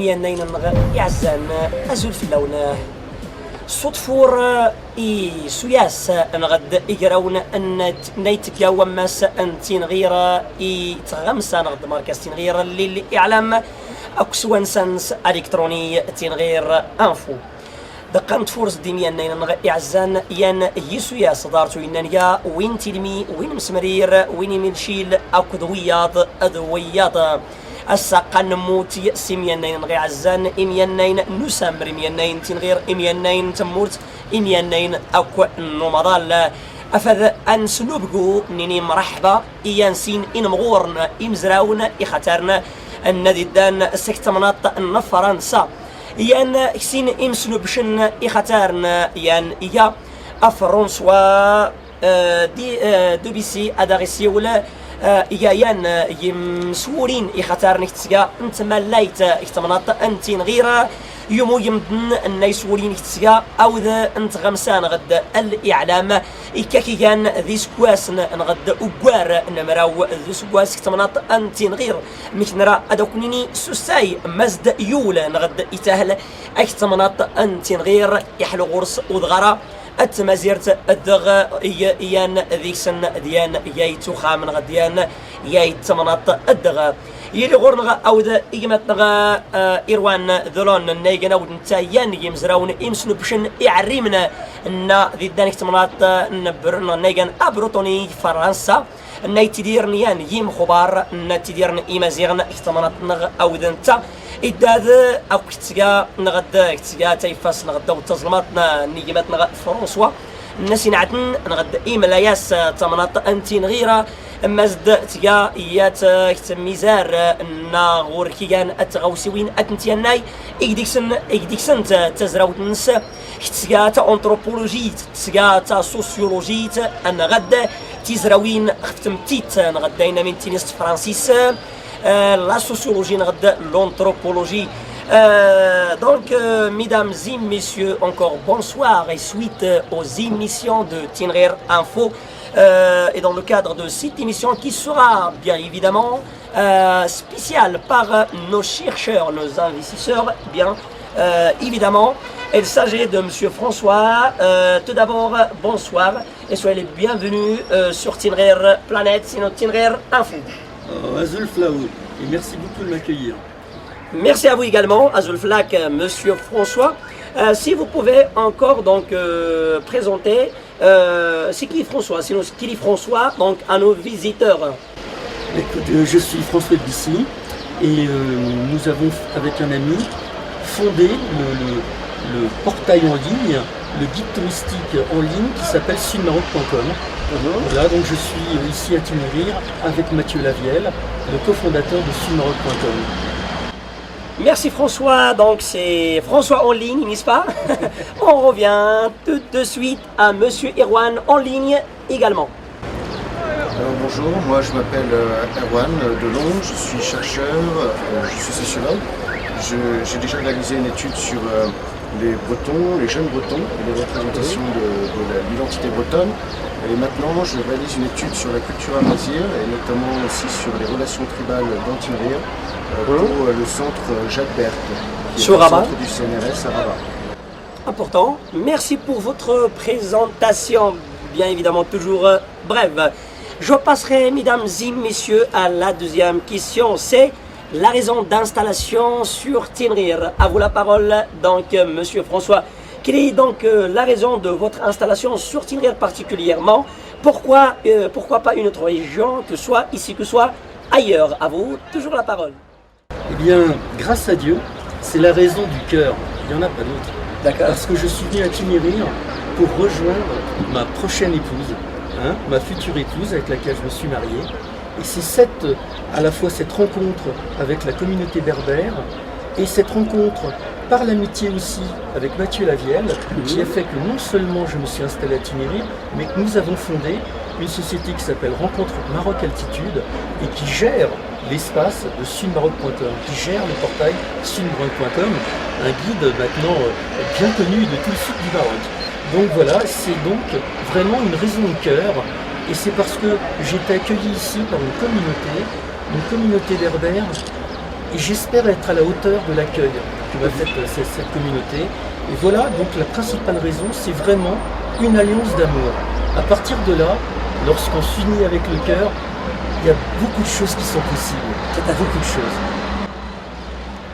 ميانين يعزان أزول في اللون صدفور سياس نغد إجراون أن نيتك وماس أنتين غير تغمسا نغد ماركاس تنغير اللي إعلام أكسوان سانس إلكتروني تنغير أنفو دقمت فورس ديميان نغ إعزان ين يسويا صدارتو إنانيا وين تلمي وين مسمرير وين ملشيل أكدوياض أدوياض الساقن موتي سيميانين غي عزان إميانين نسامر إميانين تنغير إميانين تمورت إميانين أكو نمضال أفذ أن سنوبقو نيني مرحبا إيانسين إن مغورن إمزراون إخاترن النادي دان سكتمنات النفرنسا يان كسين إمسنوبشن إخاترن يان إيا أفرونسوا دي بي سي أداريسيولا إيان يمسورين إخاتار نكتسجا أنت ملايت إختمنات أنتين غيره يومو يمدن أن يسورين نكتسجا أو ذا أنت غمسان غد الإعلام إكاكيان ذي سكواس نغد أقوار نمراو ذي سكواس إختمنات أنتين غير مكنرا أدوكنيني سوساي مزد يول نغد إتاهل إختمنات أنتين غير يحلو غرس وضغرا التمازيرت الدغ يان ذيكسن ديان يايتو خامن غديان يايت تمناط الدغ يلي غورنغا او ذا يمتنغا ايروان ذلون نيغنا ودنتا يان يمزراون امسنو بشن يعريمنا ان ذي دانيك تمناط نبرنا نيغان ابروتوني فرنسا نايتدير نيان يم خبار نتديرن ايمازيغن احتمالات نغ او ذنتا إداد أو كتجا نغدا كتجا تيفاس نغدا وتظلماتنا نيجماتنا فرنسوا نسي نعدن نغدا إيملاياس تمناط أنتين غيرة مازد تجا إيات كتميزار نغور كيان أتغوسوين أتنتياناي إكديكسن تزراوت نس كتجا تا أنثروبولوجي كتجا تا سوسيولوجي نغدا تزراوين ختمتيت نغداينا من تينيست فرانسيس la sociologie, l'anthropologie. Donc, mesdames et messieurs, encore bonsoir et suite aux émissions de Tinrir Info. Et dans le cadre de cette émission qui sera bien évidemment spéciale par nos chercheurs, nos investisseurs, bien évidemment. Il s'agit de Monsieur François. Tout d'abord, bonsoir et soyez les bienvenus sur Tinrir Planète, sinon Tinrir Info. Azul Flaoul, et merci beaucoup de m'accueillir. Merci à vous également, Azul Flak, Monsieur François. Si vous pouvez encore donc présenter, c'est qui François, sinon c'est qui François, donc à nos visiteurs. Écoute, je suis François de Bissy et nous avons avec un ami fondé le portail en ligne, le guide touristique en ligne qui s'appelle sudmaroc.com. Voilà, donc je suis ici à Timirir avec Mathieu Lavielle, le cofondateur de sudmaroc.com. Merci François, donc c'est François en ligne, n'est-ce pas? On revient tout de suite à Monsieur Erwan en ligne également. Bonjour, moi je m'appelle Erwan Delon, je suis chercheur, je suis sociologue. J'ai déjà réalisé une étude sur les Bretons, les jeunes Bretons, et les représentations de l'identité bretonne. Et maintenant, je réalise une étude sur la culture amazigh et notamment aussi sur les relations tribales dans Tinrir pour le centre Jacques Berthe, qui est le centre du CNRS à Rabat. Important. Merci pour votre présentation, bien évidemment toujours brève. Je passerai, mesdames et messieurs, à la deuxième question. C'est la raison d'installation sur Tinrir. À vous la parole, donc, Monsieur François. Quelle est donc la raison de votre installation sur Tinrir particulièrement? Pourquoi pas une autre région, que ce soit ici, que ce soit ailleurs? À vous, toujours la parole. Eh bien, grâce à Dieu, c'est la raison du cœur. Il n'y en a pas d'autre. D'accord. Parce que je suis venu à Timirir pour rejoindre ma prochaine épouse, ma future épouse avec laquelle je me suis marié. Et c'est à la fois cette rencontre avec la communauté berbère et cette rencontre par l'amitié aussi avec Mathieu Lavielle qui a fait que non seulement je me suis installé à Timirir, mais que nous avons fondé une société qui s'appelle Rencontre Maroc Altitude et qui gère l'espace de sudmaroc.com, qui gère le portail sudmaroc.com, un guide maintenant bien connu de tout le sud du Maroc. Donc voilà, c'est donc vraiment une raison de cœur. Et c'est parce que j'ai été accueilli ici par une communauté berbère et j'espère être à la hauteur de l'accueil que m'a fait cette communauté. Et voilà, donc la principale raison, c'est vraiment une alliance d'amour. À partir de là, lorsqu'on s'unit avec le cœur, il y a beaucoup de choses qui sont possibles. C'est beaucoup de choses.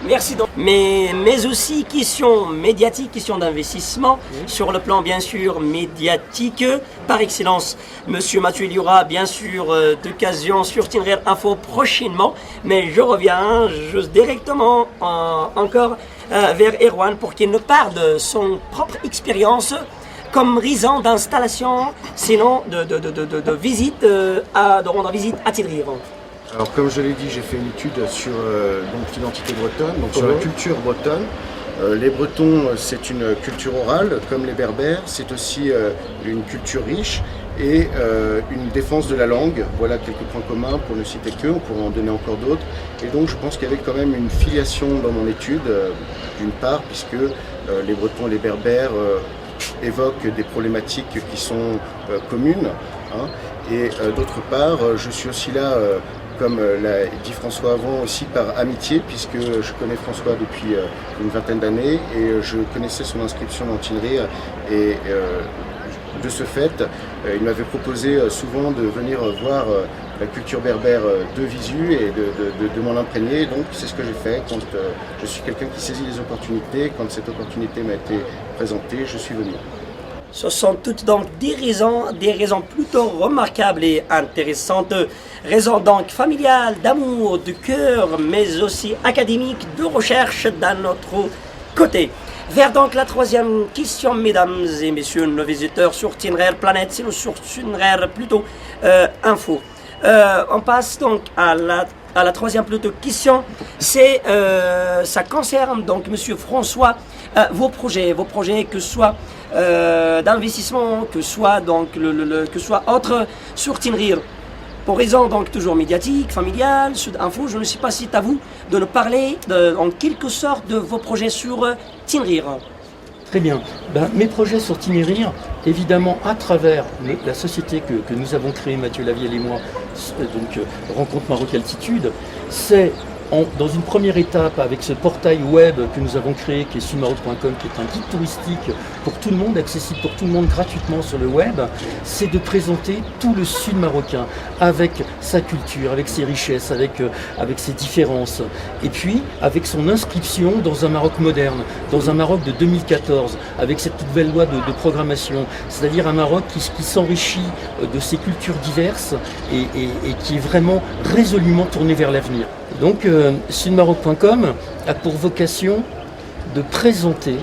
Merci donc. Mais aussi question médiatique, question d'investissement, sur le plan bien sûr médiatique, par excellence. Monsieur Mathieu, il y aura bien sûr d'occasion sur Tinrier Info prochainement, mais je reviens directement encore vers Erwan pour qu'il nous parle de son propre expérience comme résident d'installation, sinon de visite, de rendre visite à Tinrier. Alors comme je l'ai dit, j'ai fait une étude sur l'identité bretonne, donc sur la culture bretonne. Les Bretons, c'est une culture orale, comme les Berbères, c'est aussi une culture riche et une défense de la langue. Voilà quelques points communs, pour ne citer que, on pourrait en donner encore d'autres. Et donc je pense qu'il y avait quand même une filiation dans mon étude, d'une part, puisque les Bretons et les Berbères évoquent des problématiques qui sont communes. Hein, et d'autre part, je suis aussi là, comme l'a dit François avant, aussi par amitié, puisque je connais François depuis une vingtaine d'années et je connaissais son inscription dans Tinrier et de ce fait, il m'avait proposé souvent de venir voir la culture berbère de visu et de m'en imprégner. Donc c'est ce que j'ai fait quand je suis quelqu'un qui saisit les opportunités. Quand cette opportunité m'a été présentée, je suis venu. Ce sont toutes donc des raisons plutôt remarquables et intéressantes. Raisons donc familiales, d'amour, de cœur, mais aussi académiques, de recherche d'un autre côté. Vers donc la troisième question, mesdames et messieurs, nos visiteurs sur Tinrier Planète, c'est sur Tinrier plutôt Info. On passe donc à la troisième plutôt question. Ça concerne donc Monsieur François, vos projets que ce soit d'investissement, que soit donc que soit autre sur Tinrier. Pour raison donc toujours médiatique, familiale, Sud Info, je ne sais pas si c'est à vous de nous parler en quelque sorte de vos projets sur Tinrier. Très bien. Mes projets sur Tinrier, évidemment à travers la société que nous avons créée, Mathieu Lavielle et moi, donc Rencontre Maroc Altitude, c'est dans une première étape avec ce portail web que nous avons créé, qui est sudmaroc.com, qui est un guide touristique pour tout le monde, accessible pour tout le monde gratuitement sur le web, c'est de présenter tout le sud marocain avec sa culture, avec ses richesses, avec ses différences, et puis avec son inscription dans un Maroc moderne, dans un Maroc de 2014, avec cette nouvelle loi de programmation, c'est-à-dire un Maroc qui s'enrichit de ses cultures diverses et qui est vraiment résolument tourné vers l'avenir. Donc sudmaroc.com a pour vocation de présenter,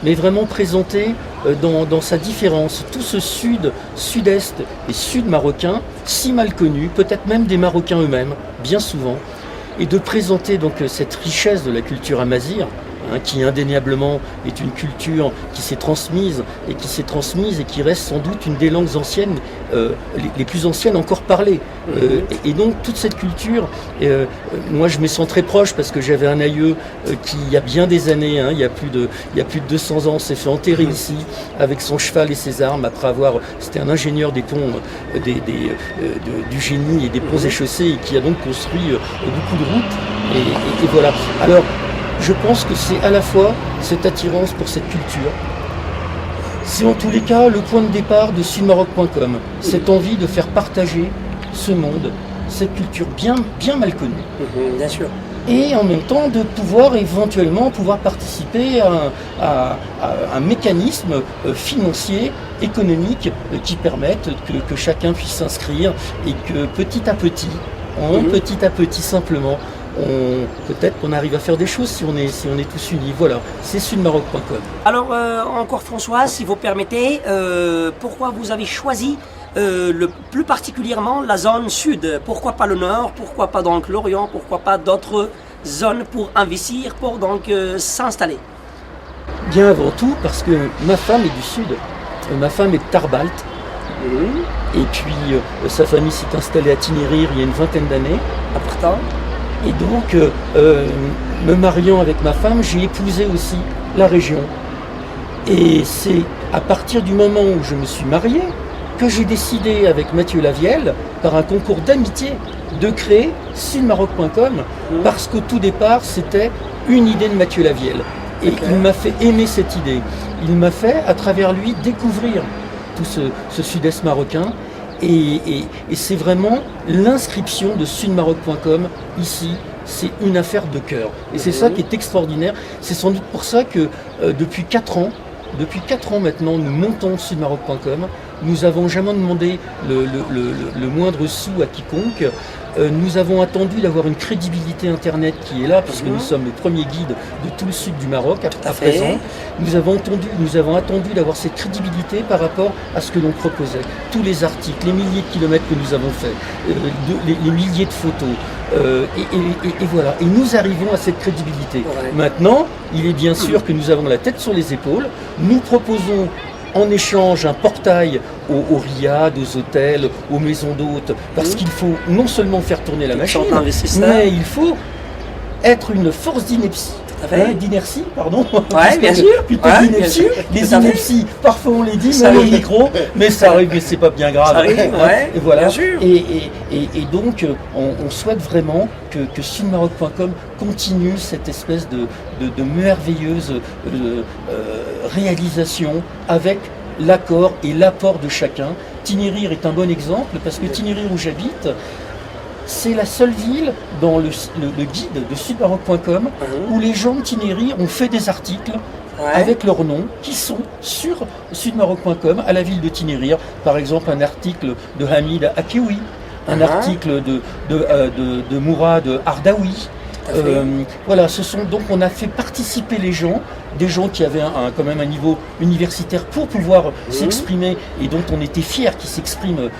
mais vraiment présenter dans sa différence, tout ce sud, sud-est et sud marocain, si mal connu, peut-être même des Marocains eux-mêmes, bien souvent, et de présenter donc cette richesse de la culture amazigh, qui indéniablement est une culture qui s'est transmise et qui reste sans doute une des langues anciennes, les plus anciennes encore parlées. Et donc toute cette culture, moi je me sens très proche parce que j'avais un aïeux qui, il y a bien des années, il y a plus de 200 ans, s'est fait enterrer ici avec son cheval et ses armes après c'était un ingénieur des ponts, du génie et des ponts et chaussées, et qui a donc construit beaucoup de routes. Et voilà. Alors, je pense que c'est à la fois cette attirance pour cette culture, c'est en tous les cas le point de départ de sudmaroc.com, cette envie de faire partager ce monde, cette culture bien mal connue. Bien sûr. Et en même temps de éventuellement participer à un mécanisme financier, économique, qui permette que chacun puisse s'inscrire et que petit à petit simplement, peut-être qu'on arrive à faire des choses si on est tous unis. Voilà, c'est sudmaroc.com. Alors encore François, si vous permettez, pourquoi vous avez choisi plus particulièrement la zone sud? Pourquoi pas le nord? Pourquoi pas donc l'Orient? Pourquoi pas d'autres zones pour investir, pour donc s'installer? Bien avant tout parce que ma femme est du sud, ma femme est de Tarbalt. Et puis sa famille s'est installée à Tinrier il y a une vingtaine d'années. Important. Et donc, me mariant avec ma femme, j'ai épousé aussi la région. Et c'est à partir du moment où je me suis marié que j'ai décidé avec Mathieu Lavielle, par un concours d'amitié, de créer sudmaroc.com, parce qu'au tout départ, c'était une idée de Mathieu Lavielle. Et il m'a fait aimer cette idée. Il m'a fait, à travers lui, découvrir tout ce sud-est marocain. Et c'est vraiment l'inscription de sudmaroc.com ici, c'est une affaire de cœur. Et c'est ça qui est extraordinaire. C'est sans doute pour ça que depuis 4 ans maintenant, nous montons sudmaroc.com. Nous n'avons jamais demandé le moindre sou à quiconque. Nous avons attendu d'avoir une crédibilité Internet qui est là, puisque nous sommes le premier guide de tout le sud du Maroc à présent. Nous avons attendu d'avoir cette crédibilité par rapport à ce que l'on proposait. Tous les articles, les milliers de kilomètres que nous avons faits, les milliers de photos. Et voilà. Et nous arrivons à cette crédibilité. Ouais. Maintenant, il est bien sûr que nous avons la tête sur les épaules. Nous proposons en échange un portail aux riads, aux hôtels, aux maisons d'hôtes, parce qu'il faut non seulement faire tourner la machine, mais il faut être une force d'inertie, pardon. Ouais, bien sûr. Plutôt d'inertie. Les inepties, parfois on les dit, même au micro, mais ça arrive, mais c'est pas bien grave. Ça arrive, ouais, et voilà. Bien sûr. Et donc, on souhaite vraiment que sudmaroc.com continue cette espèce de merveilleuse réalisation avec l'accord et l'apport de chacun. Tinirirt est un bon exemple parce que Tinirirt où j'habite, c'est la seule ville dans le guide de sudmaroc.com où les gens de Tinirirt ont fait des articles avec leur nom qui sont sur sudmaroc.com à la ville de Tinirirt. Par exemple, un article de Hamid Akewi, un article de Mourad Ardaoui. Voilà, donc on a fait participer les gens, des gens qui avaient quand même un niveau universitaire pour pouvoir s'exprimer et dont on était fiers qu'ils s'expriment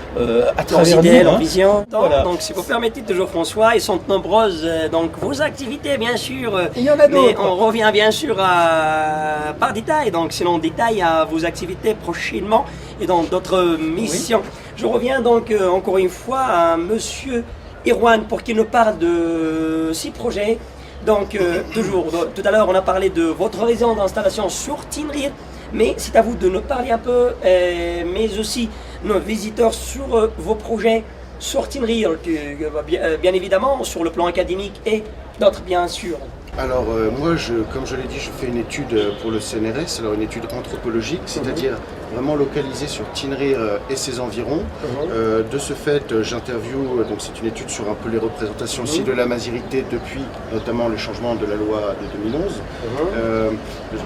à travers nous. Leur vision. Voilà. Donc si vous permettez toujours François, ils sont nombreuses, donc vos activités bien sûr, il y en a d'autres. Mais on revient bien sûr par détail, donc sinon on détaille à vos activités prochainement et dans d'autres missions. Je reviens donc encore une fois à Monsieur Erwan pour qu'il nous parle de 6 projets. Donc, toujours, tout à l'heure, on a parlé de votre résidence d'installation sur Tinirirt, mais c'est à vous de nous parler un peu, mais aussi nos visiteurs sur vos projets sur Tinirirt, bien évidemment, sur le plan académique et d'autres, bien sûr. Alors moi, comme je l'ai dit, je fais une étude pour le CNRS, alors une étude anthropologique, c'est-à-dire vraiment localisée sur Tinirirt et ses environs. De ce fait, j'interviewe, donc c'est une étude sur un peu les représentations aussi de la mazirité depuis notamment le changement de la loi de 2011.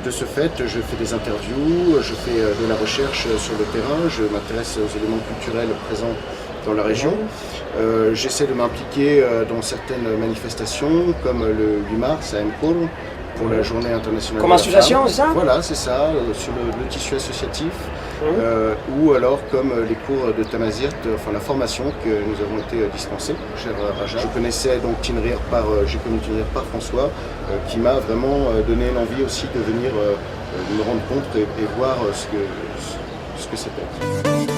De ce fait, je fais des interviews, je fais de la recherche sur le terrain, je m'intéresse aux éléments culturels présents dans la région. J'essaie de m'impliquer dans certaines manifestations, comme le 8 mars à Mkour, pour la journée internationale comme de la association, femme. c'est ça? Voilà, c'est ça, sur le tissu associatif, ou alors comme les cours de Tamazirt, enfin la formation que nous avons été dispensés, cher Raja. Je connaissais donc j'ai connu Tinirirt par François, qui m'a vraiment donné l'envie aussi de venir me rendre compte et voir ce que c'était.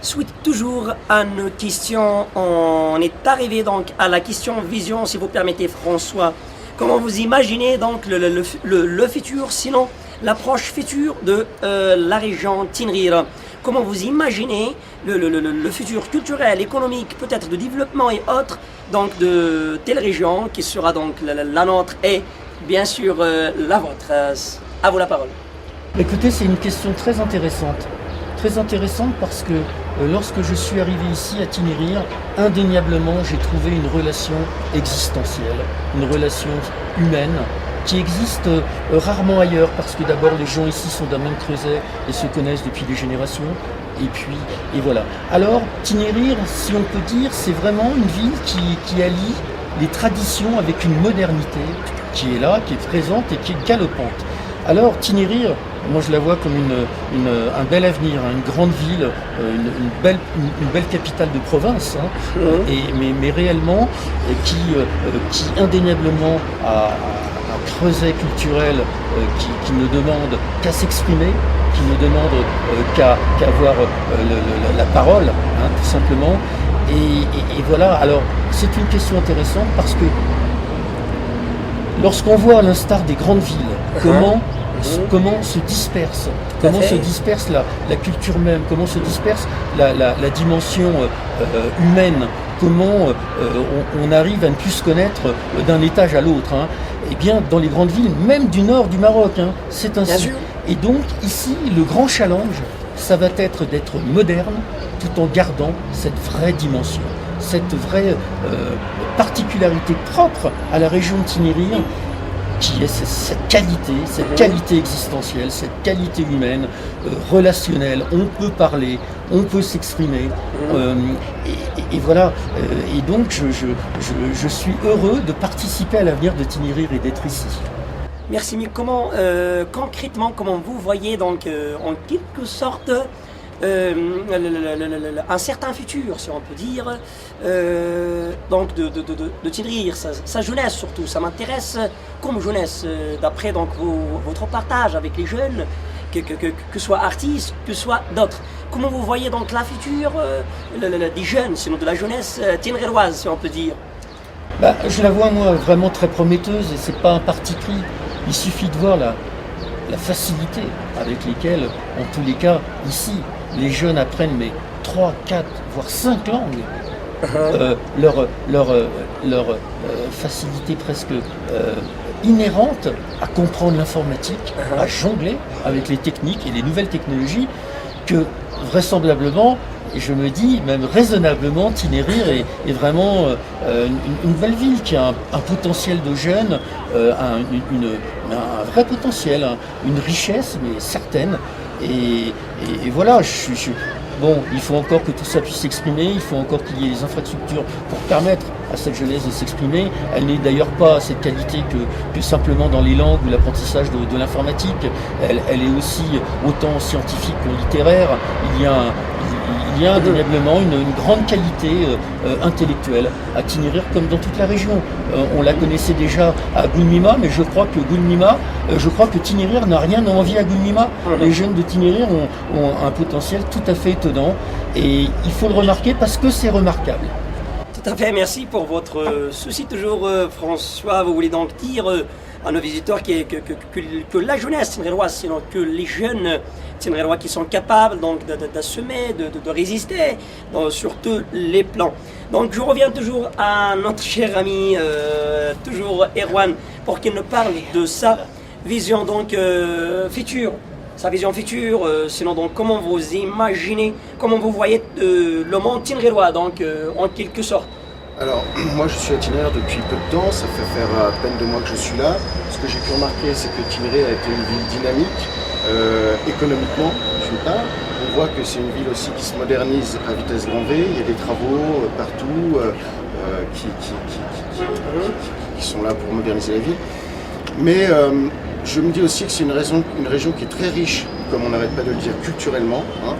Suite toujours à nos questions, on est arrivé donc à la question vision, si vous permettez François. Comment vous imaginez donc le futur, sinon l'approche future de la région Tinirirt? Comment vous imaginez le futur culturel, économique, peut-être de développement et autres, donc de telle région qui sera donc la nôtre et bien sûr la vôtre? À vous la parole. Écoutez, c'est une question très intéressante. Très intéressante parce que lorsque je suis arrivé ici à Tinirirt, indéniablement j'ai trouvé une relation existentielle, une relation humaine qui existe rarement ailleurs parce que d'abord les gens ici sont d'un même creuset et se connaissent depuis des générations et voilà. Alors Tinirirt, si on peut dire, c'est vraiment une ville qui allie les traditions avec une modernité qui est là, qui est présente et qui est galopante. Alors Tinirirt, moi je la vois comme un bel avenir, une grande ville, une belle capitale de province, mais réellement qui indéniablement a un creuset culturel qui ne demande qu'à s'exprimer, qui ne demande qu'à avoir la parole, tout simplement. Et voilà, alors c'est une question intéressante parce que lorsqu'on voit à l'instar des grandes villes comment comment se disperse, la culture même, comment se disperse la dimension humaine, comment on arrive à ne plus se connaître d'un étage à l'autre. Hein. Eh bien, dans les grandes villes, même du nord du Maroc, hein, c'est ainsi. Et donc, ici, le grand challenge, ça va être d'être moderne, tout en gardant cette vraie dimension, cette vraie particularité propre à la région de Tiniriya, qui est cette qualité existentielle, cette qualité humaine, relationnelle. On peut parler, on peut s'exprimer. Et voilà. Et donc, je suis heureux de participer à l'avenir de Tiniriya et d'être ici. Merci, mais comment, concrètement, comment vous voyez donc en quelque sorte un certain futur, si on peut dire, donc de Tiniriya, sa jeunesse surtout, ça m'intéresse comme jeunesse, d'après donc votre partage avec les jeunes, que soit artistes, que soit d'autres. Comment vous voyez donc la future des jeunes, sinon de la jeunesse tiniriroise, si on peut dire? Bah, je la vois moi vraiment très prometteuse et c'est pas un parti pris. Il suffit de voir la facilité avec lesquelles, en tous les cas, ici, les jeunes apprennent 3, 4, voire 5 langues. Leur facilité presque inhérente à comprendre l'informatique, à jongler avec les techniques et les nouvelles technologies que vraisemblablement, et je me dis même raisonnablement, Tiniriya est vraiment une belle ville qui a un potentiel de jeunes, un vrai potentiel, une richesse mais certaine. Et voilà, bon, il faut encore que tout ça puisse s'exprimer, il faut encore qu'il y ait les infrastructures pour permettre à cette jeunesse de s'exprimer. Elle n'est d'ailleurs pas à cette qualité que simplement dans les langues ou l'apprentissage de l'informatique. Elle est aussi autant scientifique que littéraire. Il y a indéniablement une grande qualité intellectuelle à Tiniriya comme dans toute la région. On la connaissait déjà à Gounmima, mais je crois que Tiniriya n'a rien à envier à Gounmima. Les jeunes de Tiniriya ont un potentiel tout à fait étonnant et il faut le remarquer parce que c'est remarquable. Tout à fait, merci pour votre souci toujours, François. Vous voulez donc dire à nos visiteurs que la jeunesse tiniriroise, sinon que les jeunes tinirirois qui sont capables donc d'assumer, de résister sur tous les plans. Donc je reviens toujours à notre cher ami, toujours Erwan, pour qu'il nous parle de sa vision donc future. Sa vision future, sinon donc comment vous imaginez, comment vous voyez le monde tinirirois donc en quelque sorte. Alors, moi je suis à Tiniriya depuis peu de temps, ça fait faire à peine 2 mois que je suis là. Ce que j'ai pu remarquer, c'est que Tiniriya a été une ville dynamique, économiquement, d'une part. On voit que c'est une ville aussi qui se modernise à vitesse grand V, il y a des travaux partout qui sont là pour moderniser la ville. Mais je me dis aussi que c'est une région qui est très riche, comme on n'arrête pas de le dire, culturellement, hein,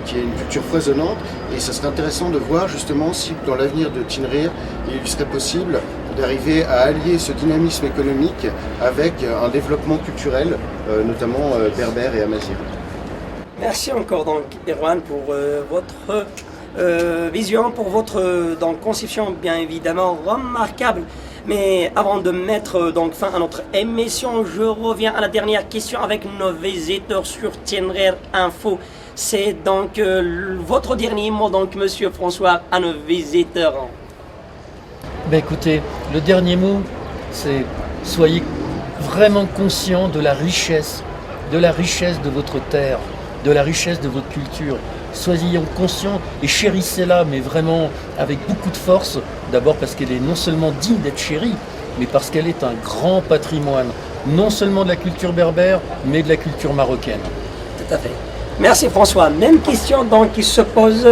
qui est une culture foisonnante. Et ça serait intéressant de voir justement si dans l'avenir de Tiniriya, il serait possible d'arriver à allier ce dynamisme économique avec un développement culturel, notamment berbère et amazigh. Merci encore donc Erwan pour votre vision, pour votre donc, conception bien évidemment remarquable. Mais avant de mettre donc fin à notre émission, je reviens à la dernière question avec nos visiteurs sur Tiniriya Info. C'est donc votre dernier mot, donc Monsieur François, à nos visiteurs. Ben écoutez, le dernier mot, c'est soyez vraiment conscients de la richesse de votre terre, de la richesse de votre culture. Soyez conscients et chérissez-la, mais vraiment avec beaucoup de force. D'abord parce qu'elle est non seulement digne d'être chérie, mais parce qu'elle est un grand patrimoine, non seulement de la culture berbère, mais de la culture marocaine. Tout à fait. Merci François. Même question donc qui se pose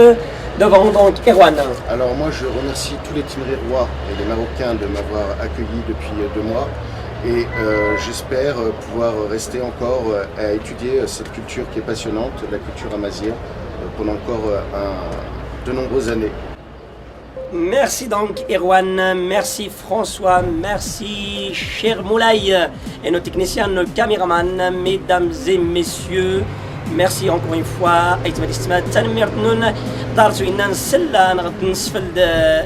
devant donc Erwan. Alors moi je remercie tous les Tinirirois et les Marocains de m'avoir accueilli depuis 2 mois. Et j'espère pouvoir rester encore à étudier cette culture qui est passionnante, la culture amazigh, pendant encore de nombreuses années. Merci donc Erwan, merci François, merci cher Moulay et nos techniciens, nos caméramans, mesdames et messieurs. ميرسي اونكور اون فوا ايتما الاستماع تنمير نون دارتو إن نسلا نغد نسفل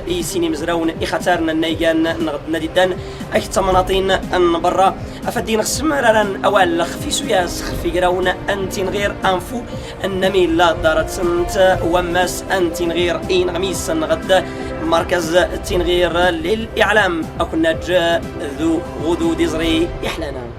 اي سيني مزراون اي خطرنا نيجان نغد نادي دان اي تمناطين ان برا افدين خسمران اوال في سياس في جراون انتين غير انفو النميل لا دارت سنت وماس انتين غير اين غميس نغد مركز تنغير للاعلام اكو ناج ذو غدو ديزري يحلانا